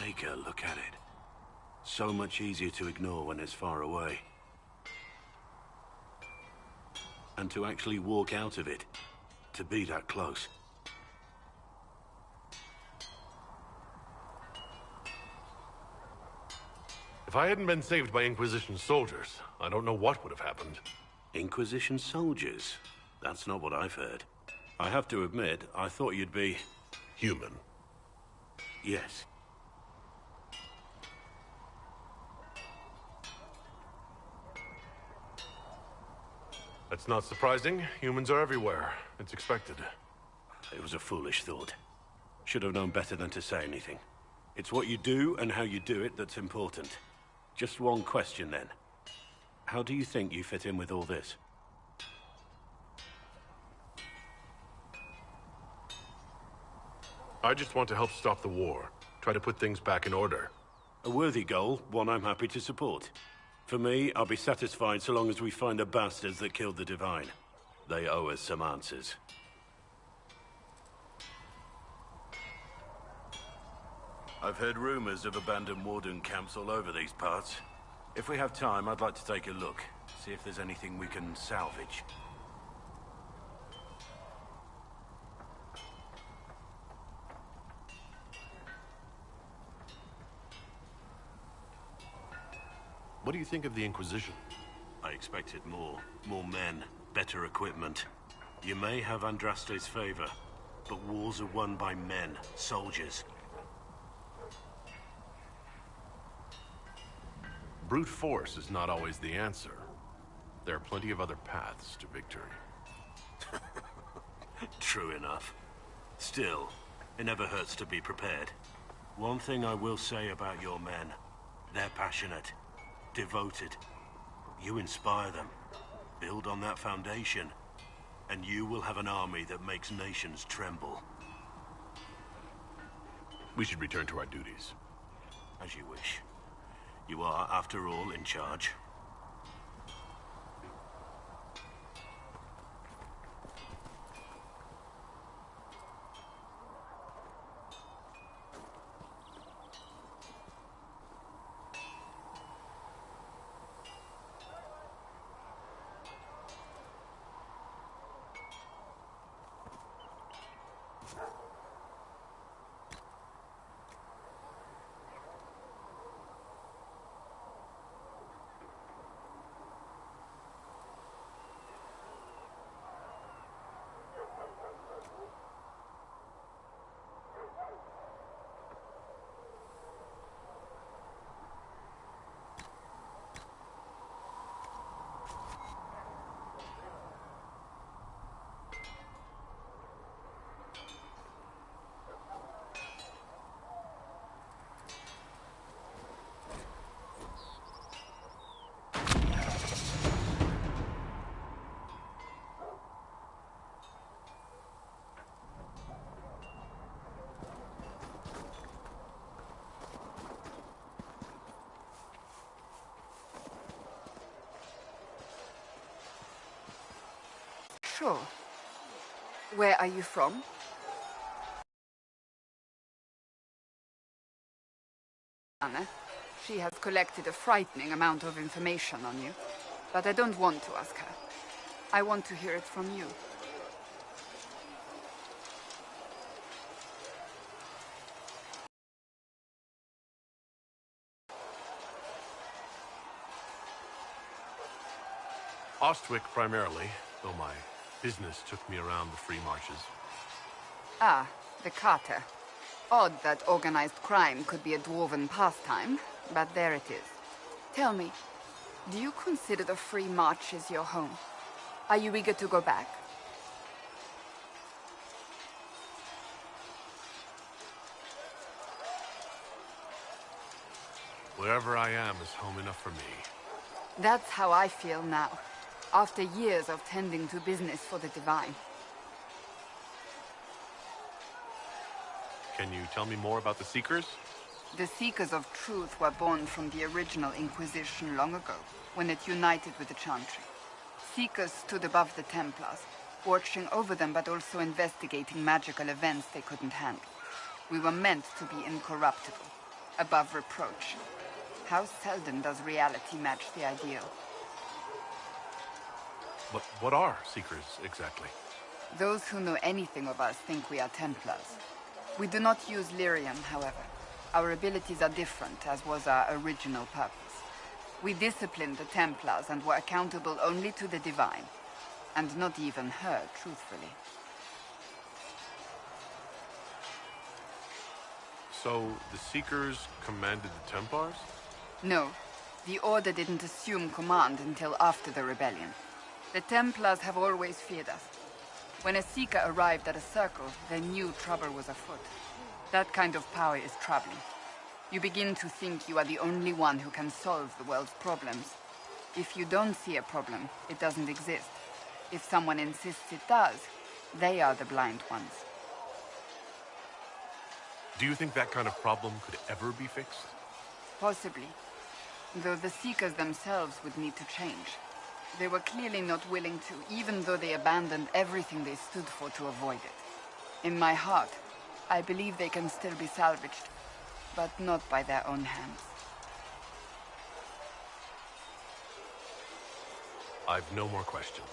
maker, look at it. So much easier to ignore when it's far away. And to actually walk out of it, to be that close. If I hadn't been saved by Inquisition soldiers, I don't know what would have happened. Inquisition soldiers? That's not what I've heard. I have to admit, I thought you'd be... human. Yes. That's not surprising. Humans are everywhere. It's expected. It was a foolish thought. Should have known better than to say anything. It's what you do and how you do it that's important. Just one question then. How do you think you fit in with all this? I just want to help stop the war. Try to put things back in order. A worthy goal, one I'm happy to support. For me, I'll be satisfied so long as we find the bastards that killed the Divine. They owe us some answers. I've heard rumors of abandoned Warden camps all over these parts. If we have time, I'd like to take a look. See if there's anything we can salvage. What do you think of the Inquisition? I expected more. More men, better equipment. You may have Andraste's favor, but wars are won by men, soldiers. Brute force is not always the answer. There are plenty of other paths to victory. True enough. Still, it never hurts to be prepared. One thing I will say about your men. They're passionate. Devoted. You inspire them. Build on that foundation, and you will have an army that makes nations tremble. We should return to our duties. As you wish. You are, after all, in charge. Sure. Where are you from? Anna. She has collected a frightening amount of information on you, but I don't want to ask her. I want to hear it from you. Ostwick primarily, though my business took me around the free marches. Ah, the Carta. Odd that organized crime could be a dwarven pastime, but there it is. Tell me, do you consider the free marches your home? Are you eager to go back? Wherever I am is home enough for me. That's how I feel now, after years of tending to business for the Divine. Can you tell me more about the Seekers? The Seekers of Truth were born from the original Inquisition long ago, when it united with the Chantry. Seekers stood above the Templars, watching over them but also investigating magical events they couldn't handle. We were meant to be incorruptible. above reproach. How seldom does reality match the ideal? What are Seekers, exactly? Those who know anything of us think we are Templars. We do not use lyrium, however. Our abilities are different, as was our original purpose. We disciplined the Templars and were accountable only to the Divine. And not even her, truthfully. So, the Seekers commanded the Templars? No. The Order didn't assume command until after the rebellion. The Templars have always feared us. When a Seeker arrived at a circle, they knew trouble was afoot. That kind of power is troubling. You begin to think you are the only one who can solve the world's problems. If you don't see a problem, it doesn't exist. If someone insists it does, they are the blind ones. Do you think that kind of problem could ever be fixed? Possibly. Though the Seekers themselves would need to change. They were clearly not willing to, even though they abandoned everything they stood for to avoid it. In my heart, I believe they can still be salvaged, but not by their own hands. I've no more questions.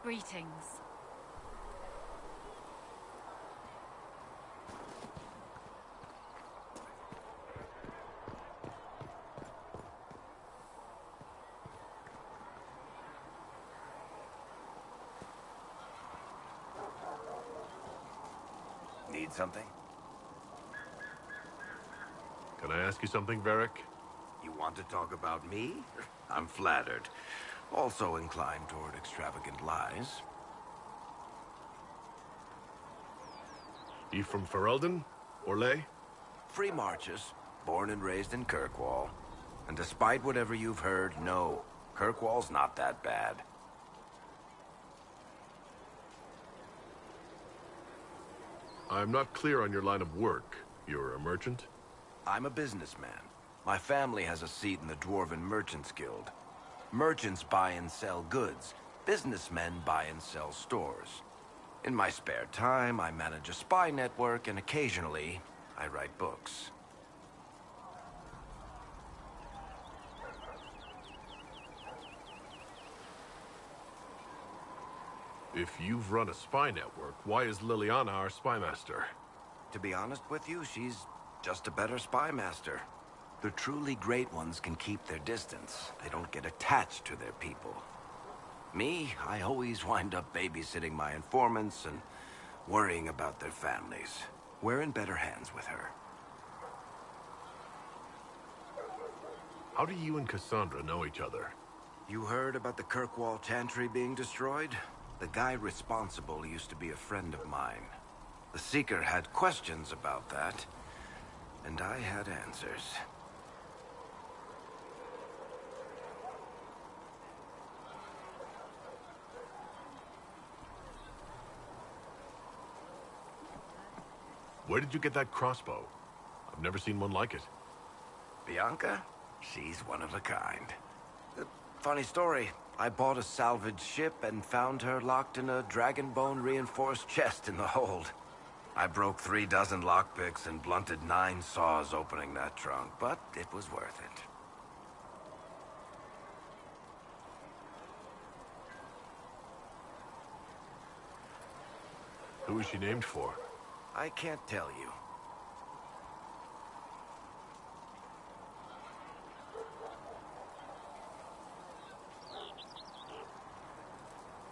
Greetings. Need something? Can I ask you something, Varric? You want to talk about me? I'm flattered. Also inclined toward extravagant lies. You from Ferelden? Orlais? Free marches, born and raised in Kirkwall. And despite whatever you've heard, no, Kirkwall's not that bad. I'm not clear on your line of work. You're a merchant? I'm a businessman. My family has a seat in the Dwarven Merchants Guild. Merchants buy and sell goods. Businessmen buy and sell stores. In my spare time, I manage a spy network, and occasionally, I write books. If you've run a spy network, why is Liliana our spy master? To be honest with you, she's just a better spy master. The truly great ones can keep their distance. They don't get attached to their people. Me, I always wind up babysitting my informants and worrying about their families. We're in better hands with her. How do you and Cassandra know each other? You heard about the Kirkwall Chantry being destroyed? The guy responsible used to be a friend of mine. The Seeker had questions about that, and I had answers. Where did you get that crossbow? I've never seen one like it. Bianca? She's one of a kind. Funny story. I bought a salvaged ship and found her locked in a dragonbone reinforced chest in the hold. I broke 3 dozen lockpicks and blunted 9 saws opening that trunk, but it was worth it. Who is she named for? I can't tell you.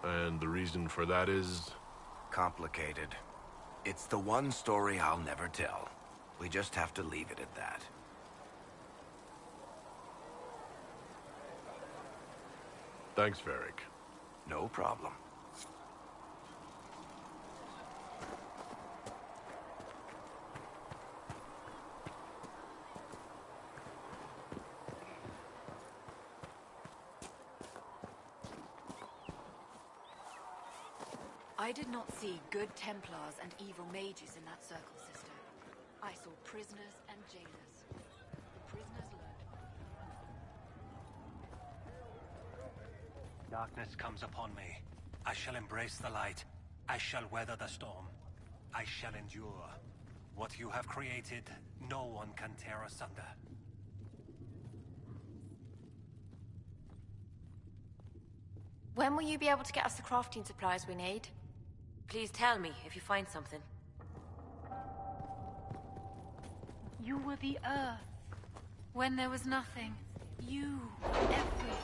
And the reason for that is? Complicated. It's the one story I'll never tell. We just have to leave it at that. Thanks, Varric. No problem. I did not see good Templars and evil mages in that circle, sister. I saw prisoners and jailers. The prisoners learned. Darkness comes upon me. I shall embrace the light. I shall weather the storm. I shall endure. What you have created, no one can tear asunder. When will you be able to get us the crafting supplies we need? Please tell me if you find something. You were the Earth. When there was nothing. You, everything.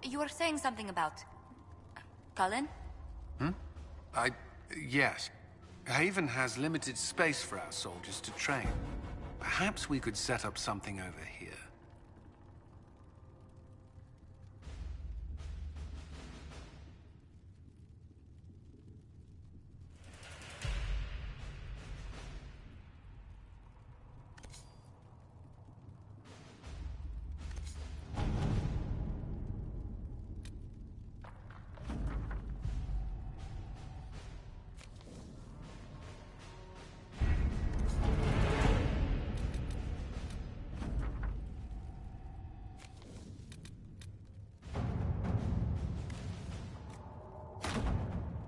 You were saying something about... Cullen? Yes. Haven has limited space for our soldiers to train. Perhaps we could set up something over here.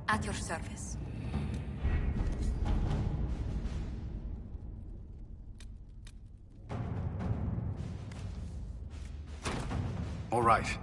At your service. All right.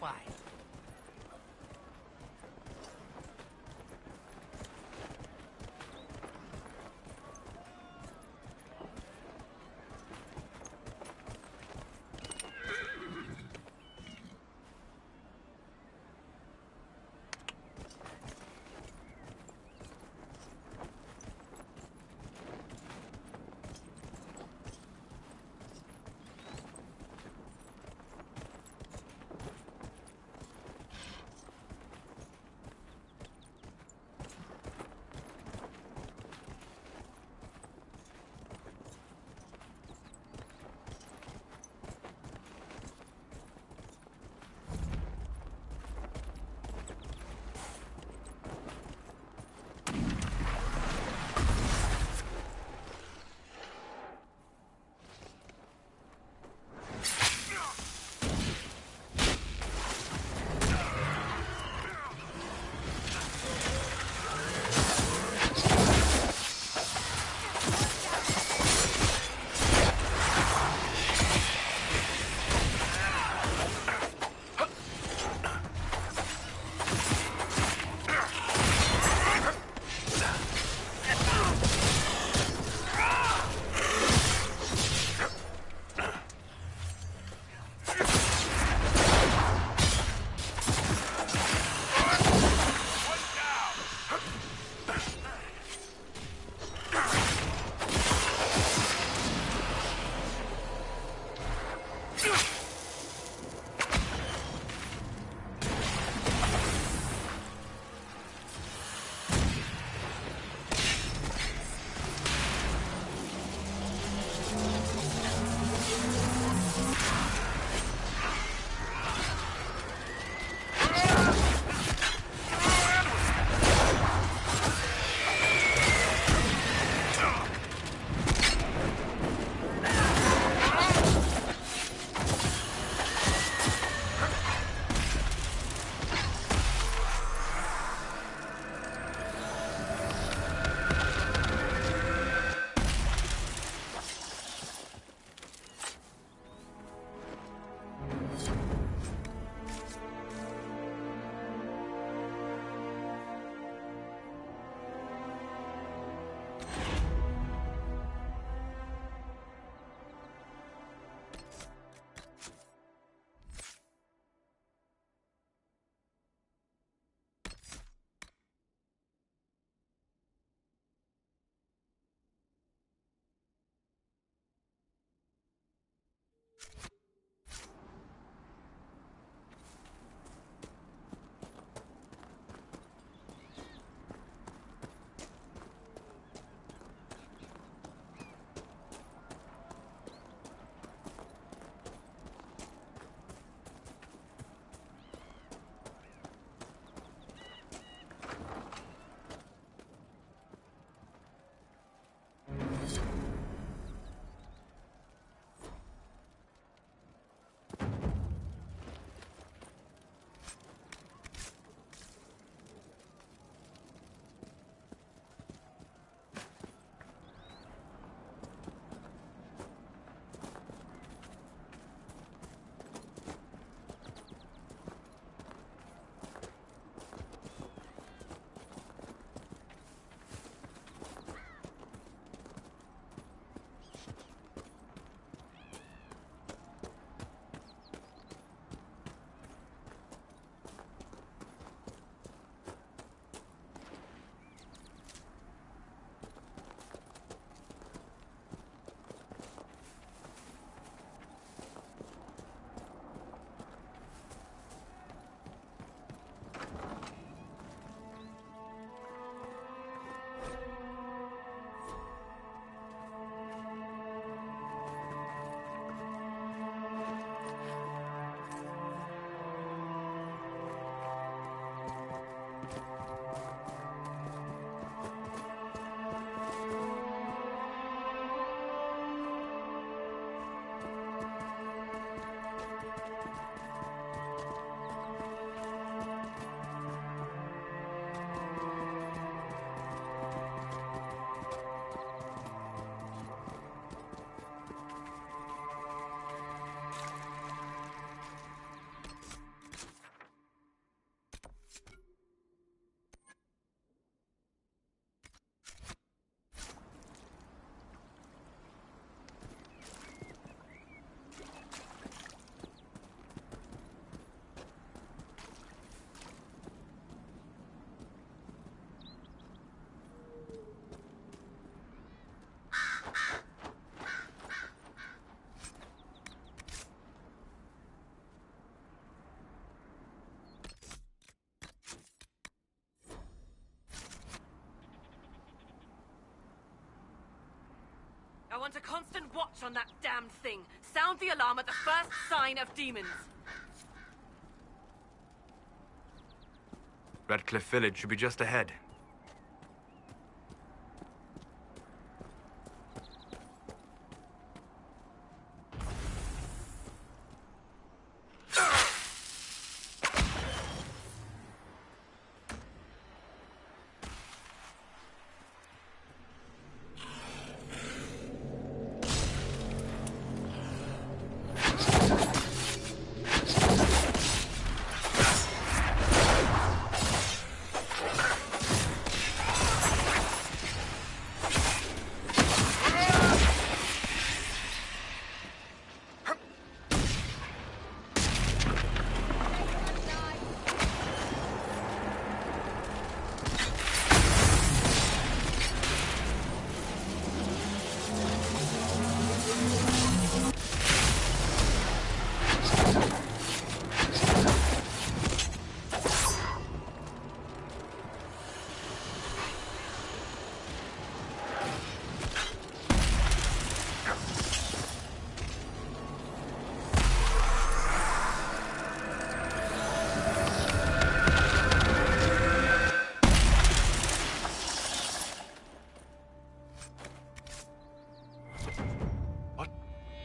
That's why. I want a constant watch on that damned thing. Sound the alarm at the first sign of demons. Redcliffe Village should be just ahead.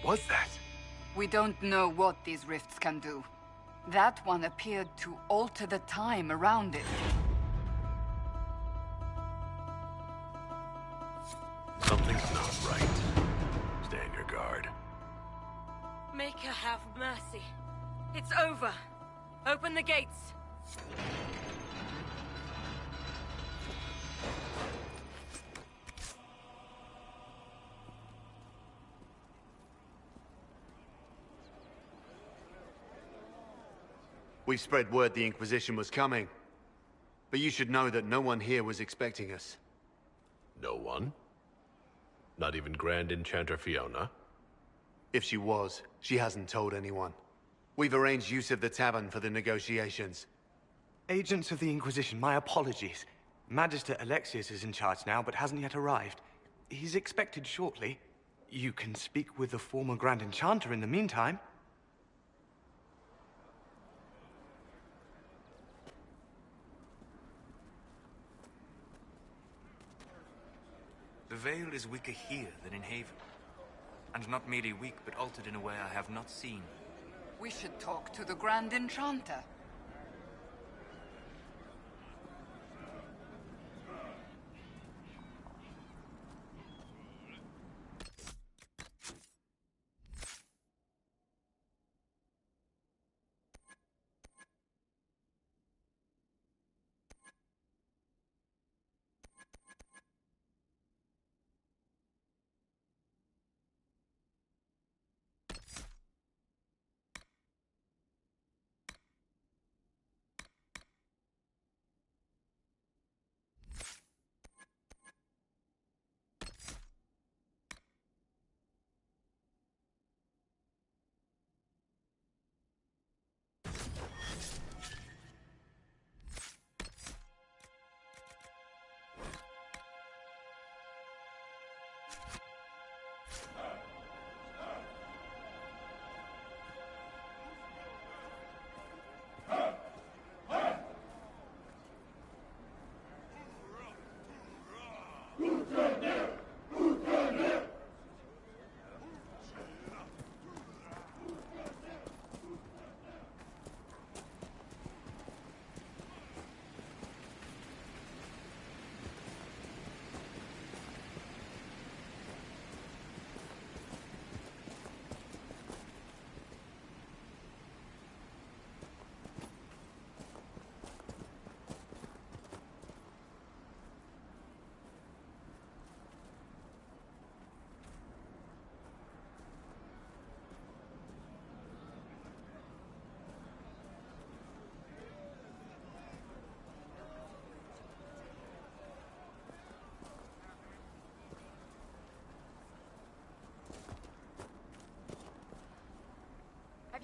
Was that? We don't know what these rifts can do. That one appeared to alter the time around it. Something's not right. Stay on your guard. Make her have mercy. It's over. Open the gates. We spread word the Inquisition was coming. But you should know that no one here was expecting us. No one? Not even Grand Enchanter Fiona? If she was, she hasn't told anyone. We've arranged use of the tavern for the negotiations. Agents of the Inquisition, my apologies. Magister Alexius is in charge now, but hasn't yet arrived. He's expected shortly. You can speak with the former Grand Enchanter in the meantime. The Veil is weaker here than in Haven. And not merely weak, but altered in a way I have not seen. We should talk to the Grand Enchanter.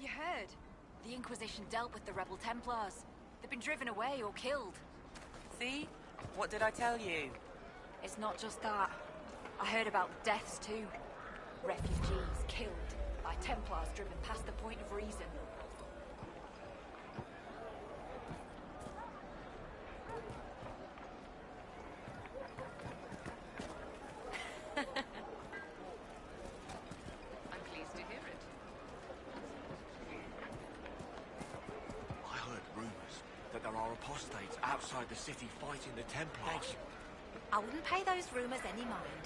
Have you heard? The Inquisition dealt with the rebel Templars. They've been driven away or killed. See? What did I tell you? It's not just that. I heard about deaths too. Refugees killed by Templars driven past the point of reason. I'm pleased to hear it. I heard rumors that there are apostates outside the city fighting the Templars. I wouldn't pay those rumors any mind.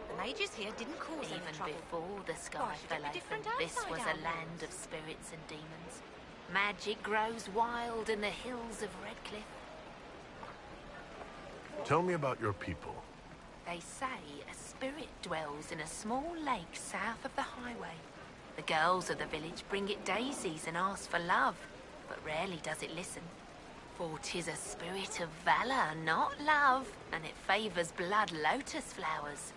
The mages here didn't cause any trouble. Even before the sky Why should it fell be open, different this outside was our a land walls? of spirits and demons. Magic grows wild in the hills of Redcliffe. Tell me about your people. They say a spirit dwells in a small lake south of the highway. The girls of the village bring it daisies and ask for love, but rarely does it listen. For 'tis a spirit of valor, not love, and it favors blood lotus flowers.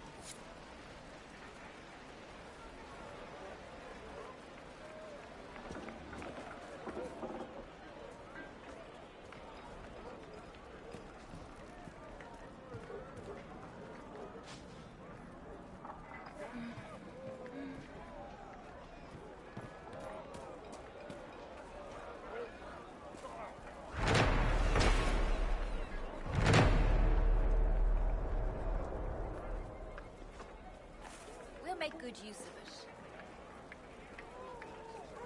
We'll make good use of it.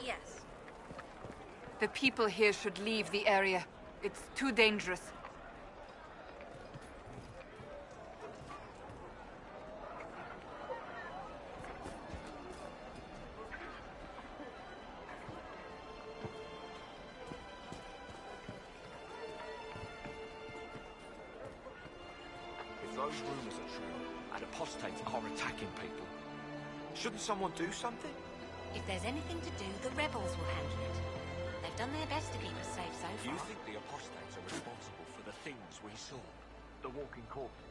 Yes. The people here should leave the area. It's too dangerous. If those rumors are true, and apostates are attacking people, shouldn't someone do something? If there's anything to do, the rebels will handle it. They've done their best to keep us safe so Do far. you think the apostates are responsible for the things we saw? The walking corpses?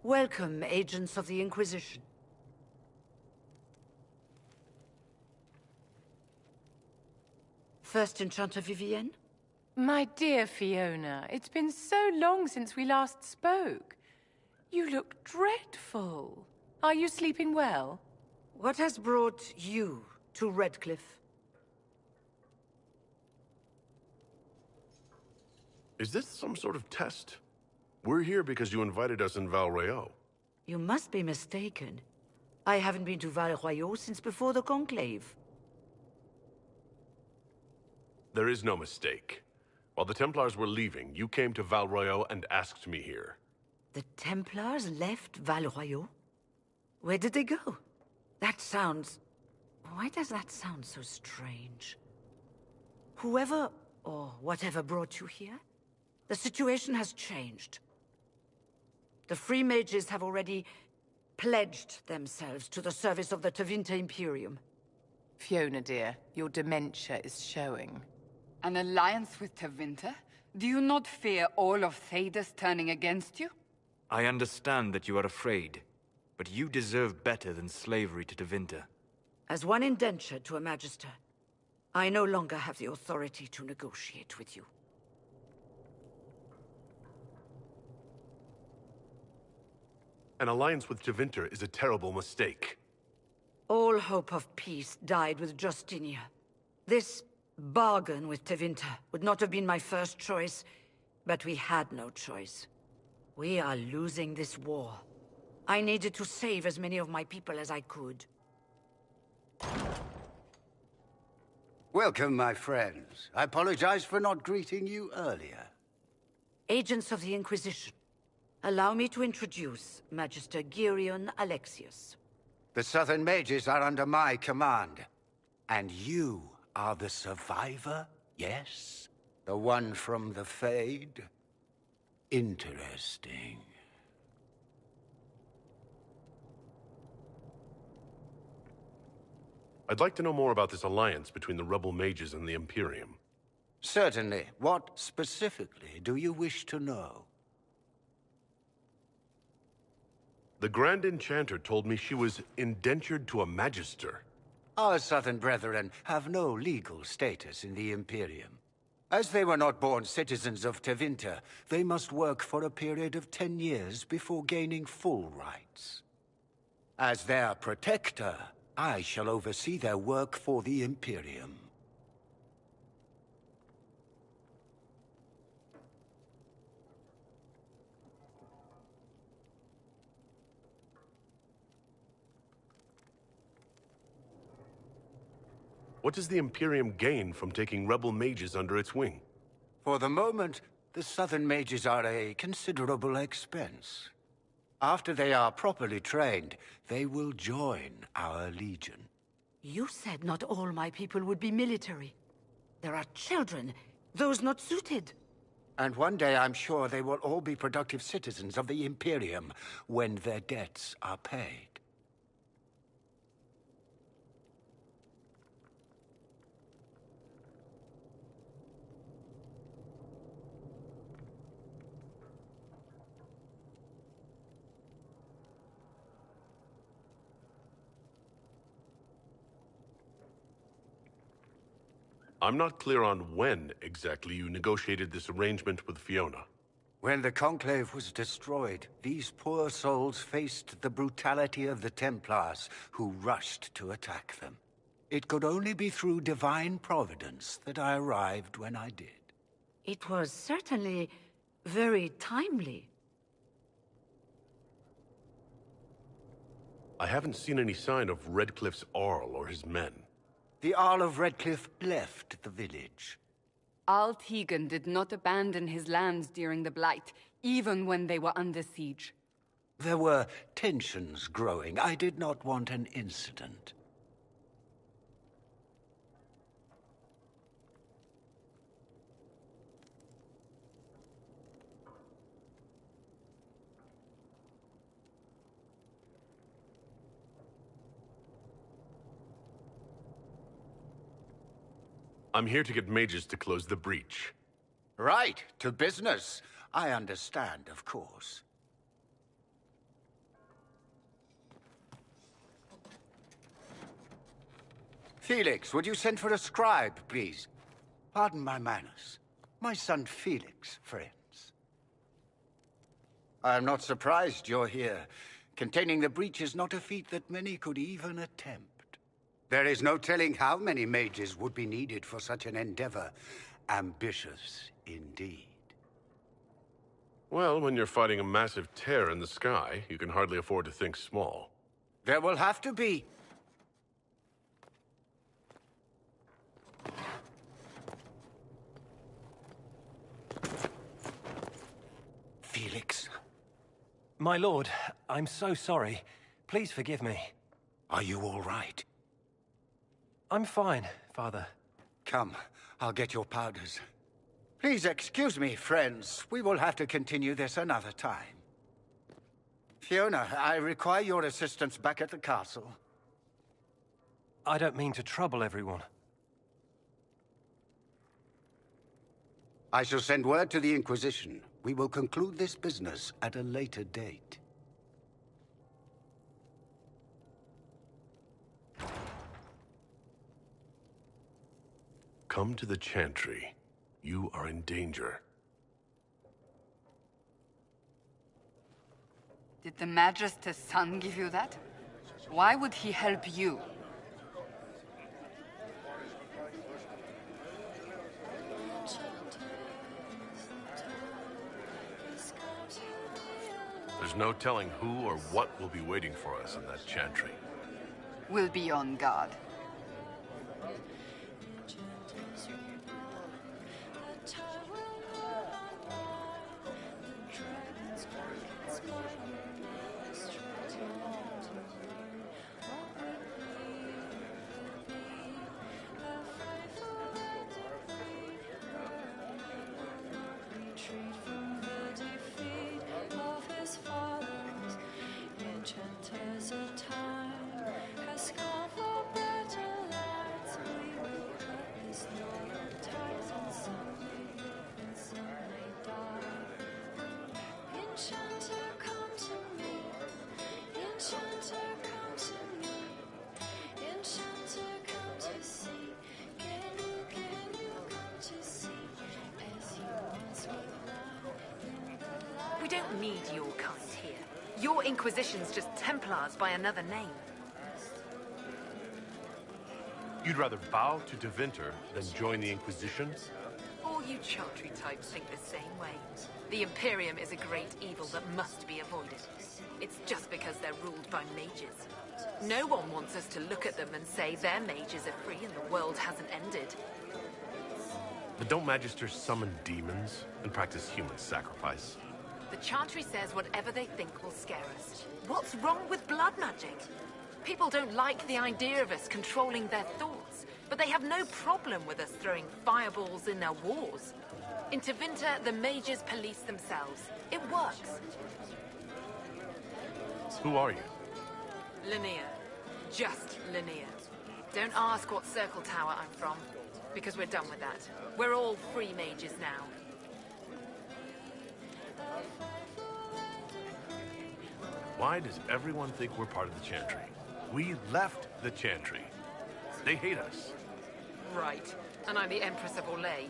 Welcome, agents of the Inquisition. First Enchanter Vivienne? My dear Fiona, it's been so long since we last spoke. You look dreadful. Are you sleeping well? What has brought you to Redcliffe? Is this some sort of test? We're here because you invited us in Val Royeaux. You must be mistaken. I haven't been to Val Royeaux since before the Conclave. There is no mistake. While the Templars were leaving, you came to Val Royeaux and asked me here. The Templars left Val Royeaux? Where did they go? That sounds... Why does that sound so strange? Whoever or whatever brought you here, the situation has changed. The Free Mages have already pledged themselves to the service of the Tevinter Imperium. Fiona, dear, your dementia is showing. An alliance with Tevinter? Do you not fear all of Thedas turning against you? I understand that you are afraid, but you deserve better than slavery to Tevinter. As one indentured to a Magister, I no longer have the authority to negotiate with you. An alliance with Tevinter is a terrible mistake. All hope of peace died with Justinia. This bargain with Tevinter would not have been my first choice, but we had no choice. We are losing this war. I needed to save as many of my people as I could. Welcome, my friends. I apologize for not greeting you earlier. Agents of the Inquisition, allow me to introduce Magister Girion Alexius. The Southern Mages are under my command. And you are the survivor, yes? The one from the Fade? Interesting. I'd like to know more about this alliance between the rebel mages and the Imperium. Certainly. What specifically do you wish to know? The Grand Enchanter told me she was indentured to a Magister. Our southern brethren have no legal status in the Imperium. As they were not born citizens of Tevinter, they must work for a period of 10 years before gaining full rights. As their protector, I shall oversee their work for the Imperium. What does the Imperium gain from taking rebel mages under its wing? For the moment, the southern mages are a considerable expense. After they are properly trained, they will join our legion. You said not all my people would be military. There are children, those not suited. And one day I'm sure they will all be productive citizens of the Imperium when their debts are paid. I'm not clear on when exactly you negotiated this arrangement with Fiona. When the Conclave was destroyed, these poor souls faced the brutality of the Templars, who rushed to attack them. It could only be through divine providence that I arrived when I did. It was certainly very timely. I haven't seen any sign of Redcliffe's Arl or his men. The Arl of Redcliffe left the village. Al Tegan did not abandon his lands during the Blight, even when they were under siege. There were tensions growing. I did not want an incident. I'm here to get mages to close the breach. Right, to business. I understand, of course. Felix, would you send for a scribe, please? Pardon my manners. My son Felix, friends. I am not surprised you're here. Containing the breach is not a feat that many could even attempt. There is no telling how many mages would be needed for such an endeavor. Ambitious, indeed. Well, when you're fighting a massive tear in the sky, you can hardly afford to think small. There will have to be... Felix? My lord, I'm so sorry. Please forgive me. Are you all right? I'm fine, Father. Come, I'll get your powders. Please excuse me, friends. We will have to continue this another time. Fiona, I require your assistance back at the castle. I don't mean to trouble everyone. I shall send word to the Inquisition. We will conclude this business at a later date. Come to the Chantry. You are in danger. Did the Magister's son give you that? Why would he help you? There's no telling who or what will be waiting for us in that Chantry. We'll be on guard. We don't need your kind here. Your Inquisition's just Templars by another name. You'd rather bow to Tevinter than join the Inquisition? All you Chantry types think the same way. The Imperium is a great evil that must be avoided. It's just because they're ruled by mages. No one wants us to look at them and say their mages are free and the world hasn't ended. But don't Magisters summon demons and practice human sacrifice? The Chantry says whatever they think will scare us. What's wrong with blood magic? People don't like the idea of us controlling their thoughts, but they have no problem with us throwing fireballs in their wars. In Tevinter, the mages police themselves. It works. Who are you? Linnea. Just Linnea. Don't ask what Circle Tower I'm from, because we're done with that. We're all free mages now. Why does everyone think we're part of the Chantry? We left the Chantry. They hate us. Right. And I'm the Empress of Orlais.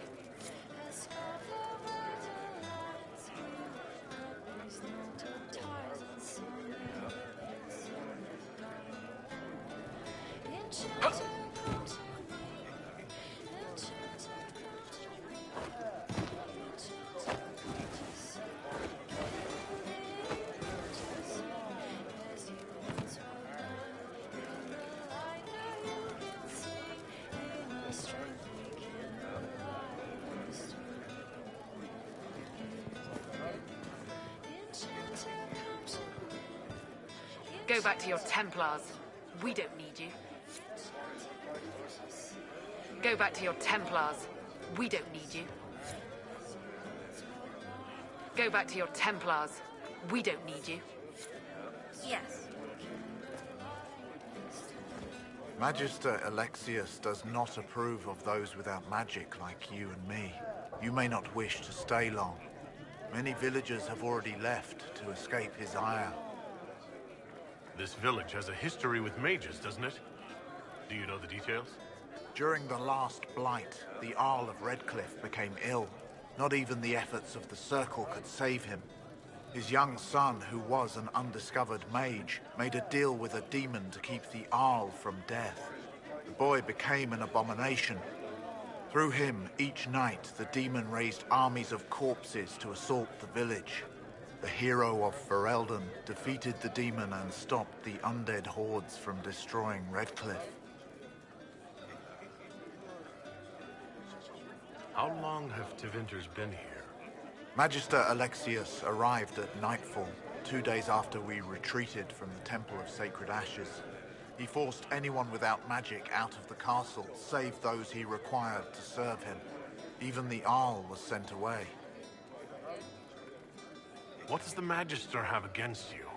Go back to your Templars. We don't need you. Go back to your Templars. We don't need you. Go back to your Templars. We don't need you. Yes. Magister Alexius does not approve of those without magic like you and me. You may not wish to stay long. Many villagers have already left to escape his ire. This village has a history with mages, doesn't it? Do you know the details? During the last blight, the Arl of Redcliffe became ill. Not even the efforts of the Circle could save him. His young son, who was an undiscovered mage, made a deal with a demon to keep the Arl from death. The boy became an abomination. Through him, each night, the demon raised armies of corpses to assault the village. The hero of Ferelden defeated the demon and stopped the undead hordes from destroying Redcliffe. How long have Tevinters been here? Magister Alexius arrived at nightfall, 2 days after we retreated from the Temple of Sacred Ashes. He forced anyone without magic out of the castle, save those he required to serve him. Even the Arl was sent away. What does the Magister have against you?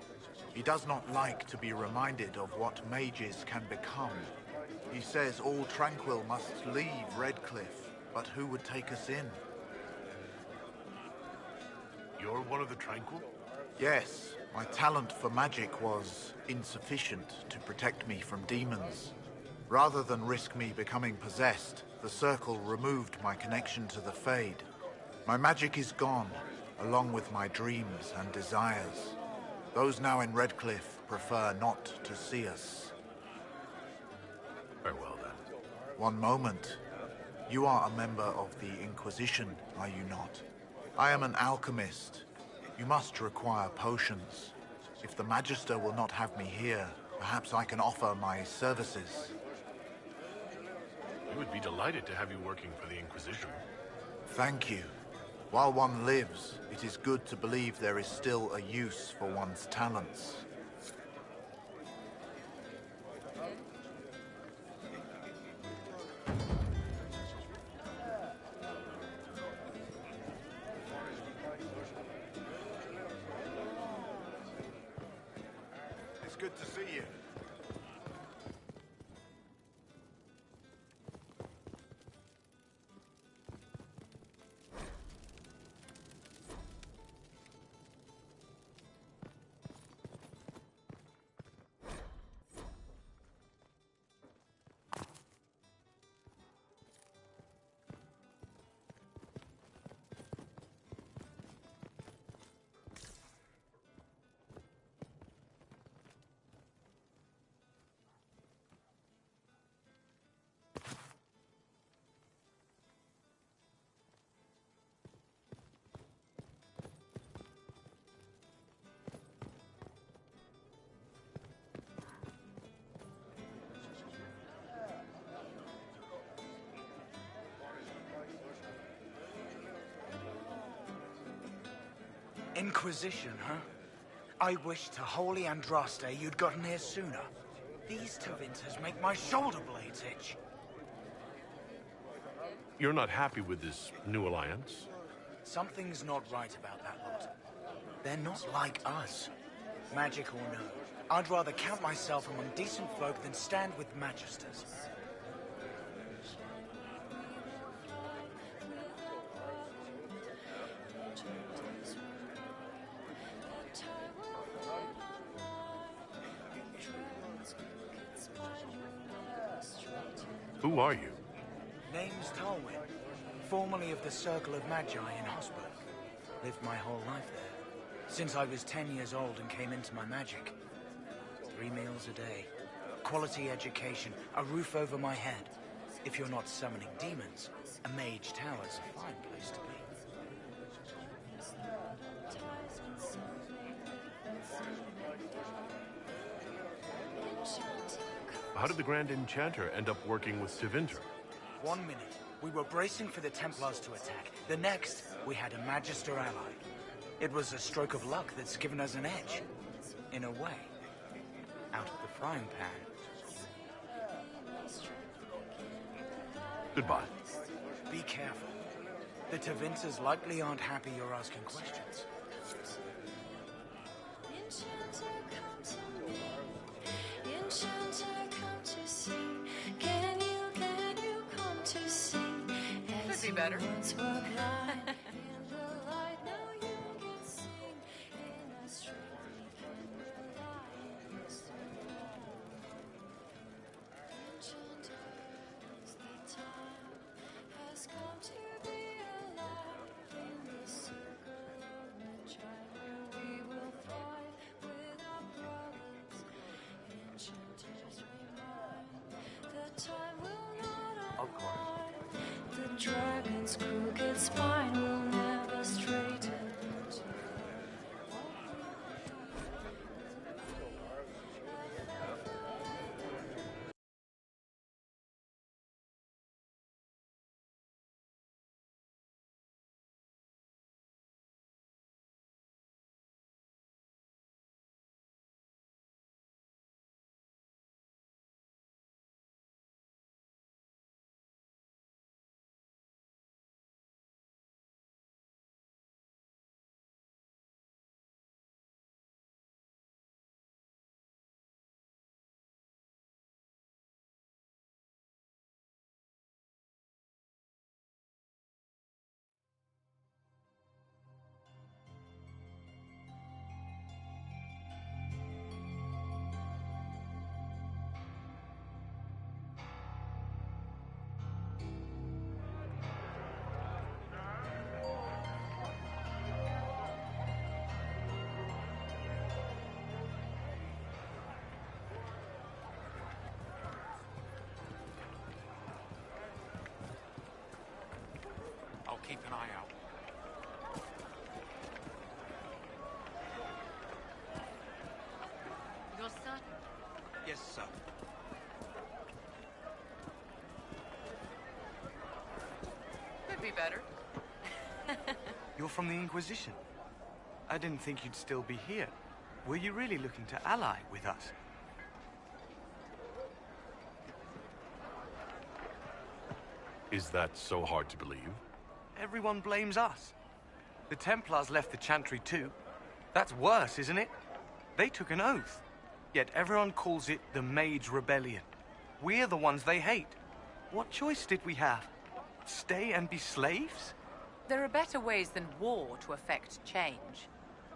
He does not like to be reminded of what mages can become. He says all Tranquil must leave Redcliffe, but who would take us in? You're one of the Tranquil? Yes. My talent for magic was insufficient to protect me from demons. Rather than risk me becoming possessed, the Circle removed my connection to the Fade. My magic is gone, along with my dreams and desires. Those now in Redcliffe prefer not to see us. Farewell, then. One moment. You are a member of the Inquisition, are you not? I am an alchemist. You must require potions. If the Magister will not have me here, perhaps I can offer my services. We would be delighted to have you working for the Inquisition. Thank you. While one lives, it is good to believe there is still a use for one's talents. It's good to see you. Inquisition, huh? I wish to Holy Andraste you'd gotten here sooner. These Tevinters make my shoulder blades itch. You're not happy with this new alliance? Something's not right about that lot. They're not like us. Magic or no, I'd rather count myself among decent folk than stand with magisters. Who are you? Name's Talwyn, formerly of the Circle of Magi in Hosburg. Lived my whole life there, since I was 10 years old and came into my magic. 3 meals a day, quality education, a roof over my head. If you're not summoning demons, a mage tower's a fine place to be. How did the Grand Enchanter end up working with Tevinter? 1 minute, we were bracing for the Templars to attack. The next, we had a Magister ally. It was a stroke of luck that's given us an edge. In a way. Out of the frying pan. Goodbye. Be careful. The Tevinters likely aren't happy you're asking questions. Could be better. Of course. The dragon's crooked spine will never straighten. I'll keep an eye out. You're certain? Yes, sir. Could be better. You're from the Inquisition. I didn't think you'd still be here. Were you really looking to ally with us? Is that so hard to believe? Everyone blames us. The Templars left the Chantry too. That's worse, isn't it? They took an oath. Yet everyone calls it the Mage Rebellion. We're the ones they hate. What choice did we have? Stay and be slaves? There are better ways than war to effect change.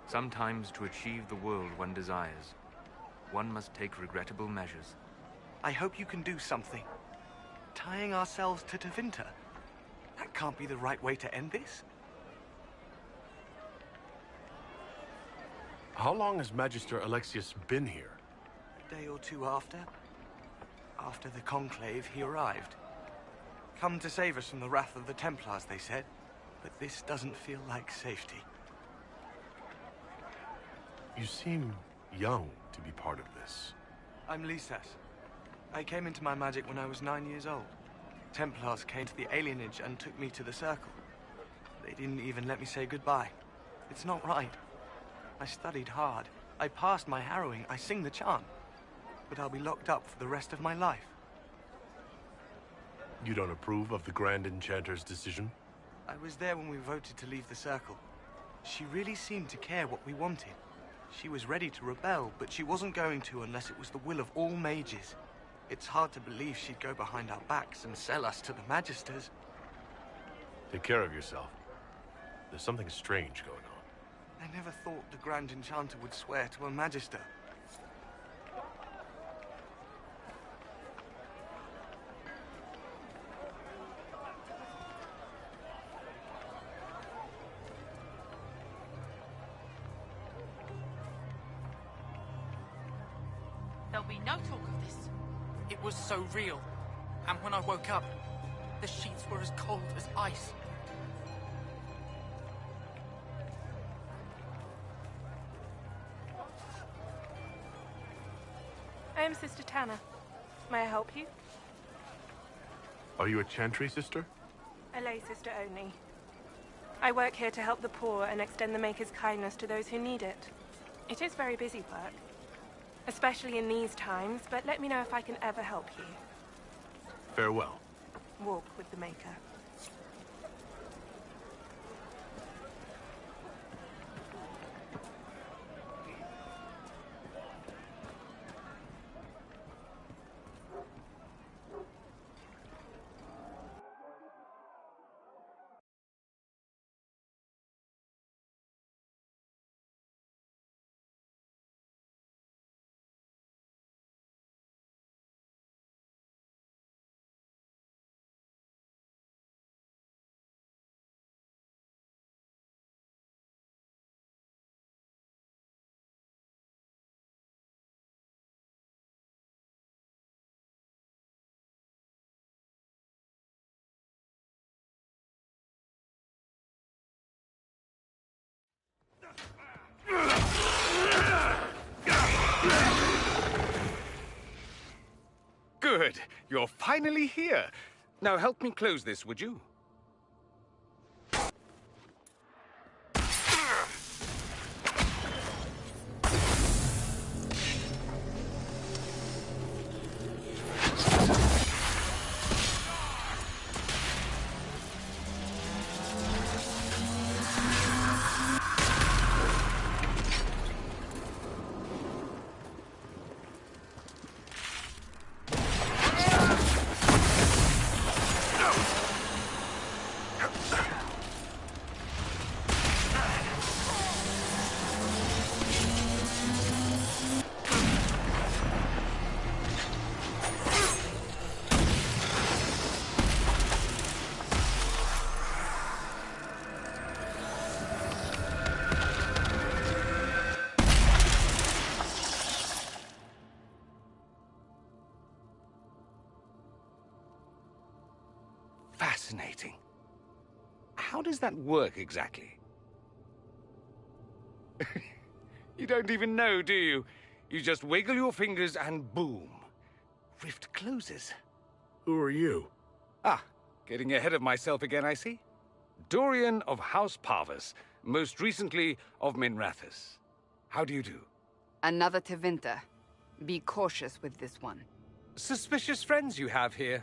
Sometimes to achieve the world one desires, one must take regrettable measures. I hope you can do something. Tying ourselves to Tevinter. That can't be the right way to end this. How long has Magister Alexius been here? A day or two after. After the Conclave, he arrived. Come to save us from the wrath of the Templars, they said. But this doesn't feel like safety. You seem young to be part of this. I'm Lisas. I came into my magic when I was 9 years old. Templars came to the alienage and took me to the Circle. They didn't even let me say goodbye. It's not right. I studied hard. I passed my harrowing. I sing the chant. But I'll be locked up for the rest of my life. You don't approve of the Grand Enchanter's decision? I was there when we voted to leave the Circle. She really seemed to care what we wanted. She was ready to rebel, but she wasn't going to unless it was the will of all mages. It's hard to believe she'd go behind our backs and sell us to the Magisters. Take care of yourself. There's something strange going on. I never thought the Grand Enchanter would swear to a Magister. There'll be no talk of this. It was so real. And when I woke up, the sheets were as cold as ice. I am Sister Tanner. May I help you? Are you a Chantry sister? A lay sister only. I work here to help the poor and extend the Maker's kindness to those who need it. It is very busy work, especially in these times, but let me know if I can ever help you. Farewell. Walk with the Maker. Good. You're finally here. Now help me close this, would you? Fascinating. How does that work exactly? You don't even know, do you? You just wiggle your fingers and boom. Rift closes. Who are you? Ah, getting ahead of myself again, I see. Dorian of House Parvus, most recently of Minrathous. How do you do? Another Tevinter. Be cautious with this one. Suspicious friends you have here.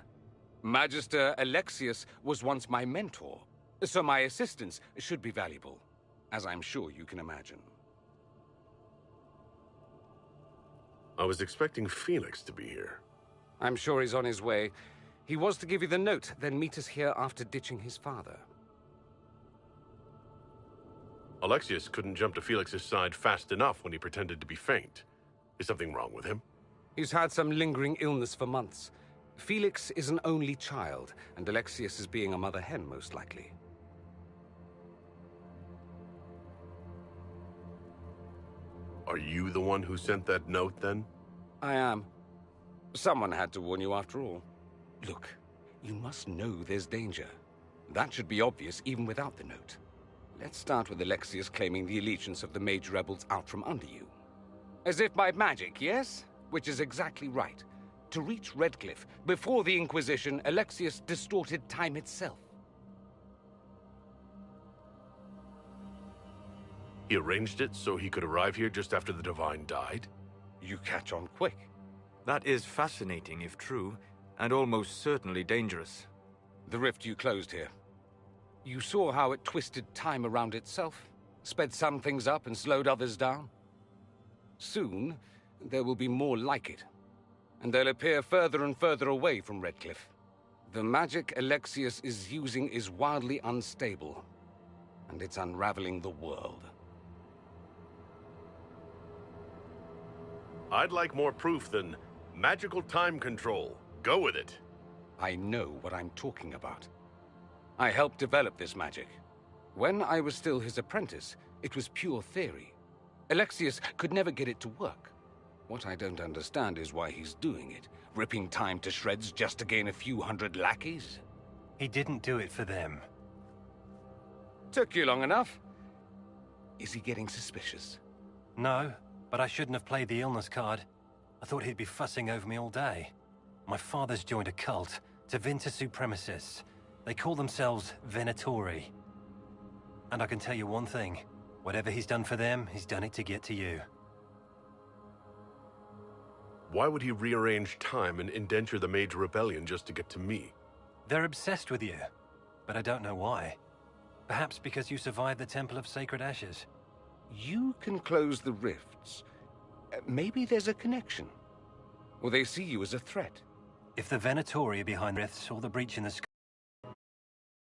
Magister Alexius was once my mentor, so my assistance should be valuable, as I'm sure you can imagine. I was expecting Felix to be here. I'm sure he's on his way. He was to give you the note, then meet us here after ditching his father. Alexius couldn't jump to Felix's side fast enough when he pretended to be faint. Is something wrong with him? He's had some lingering illness for months. Felix is an only child, and Alexius is being a mother hen, most likely. Are you the one who sent that note, then? I am. Someone had to warn you after all. Look, you must know there's danger. That should be obvious even without the note. Let's start with Alexius claiming the allegiance of the mage rebels out from under you. As if by magic, yes? Which is exactly right. To reach Redcliffe, before the Inquisition, Alexius distorted time itself. He arranged it so he could arrive here just after the Divine died? You catch on quick. That is fascinating if true, and almost certainly dangerous. The rift you closed here. You saw how it twisted time around itself, sped some things up and slowed others down. Soon, there will be more like it, and they'll appear further and further away from Redcliffe. The magic Alexius is using is wildly unstable, and it's unraveling the world. I'd like more proof than magical time control. Go with it. I know what I'm talking about. I helped develop this magic. When I was still his apprentice, it was pure theory. Alexius could never get it to work. What I don't understand is why he's doing it, ripping time to shreds just to gain a few hundred lackeys. He didn't do it for them. Took you long enough. Is he getting suspicious? No, but I shouldn't have played the illness card. I thought he'd be fussing over me all day. My father's joined a cult, Tevinter Supremacists. They call themselves Venatori. And I can tell you one thing. Whatever he's done for them, he's done it to get to you. Why would he rearrange time and indenture the Mage Rebellion just to get to me? They're obsessed with you, but I don't know why. Perhaps because you survived the Temple of Sacred Ashes. You can close the rifts. Maybe there's a connection. Or they see you as a threat. If the Venatori are behind rifts or the breach in the sky,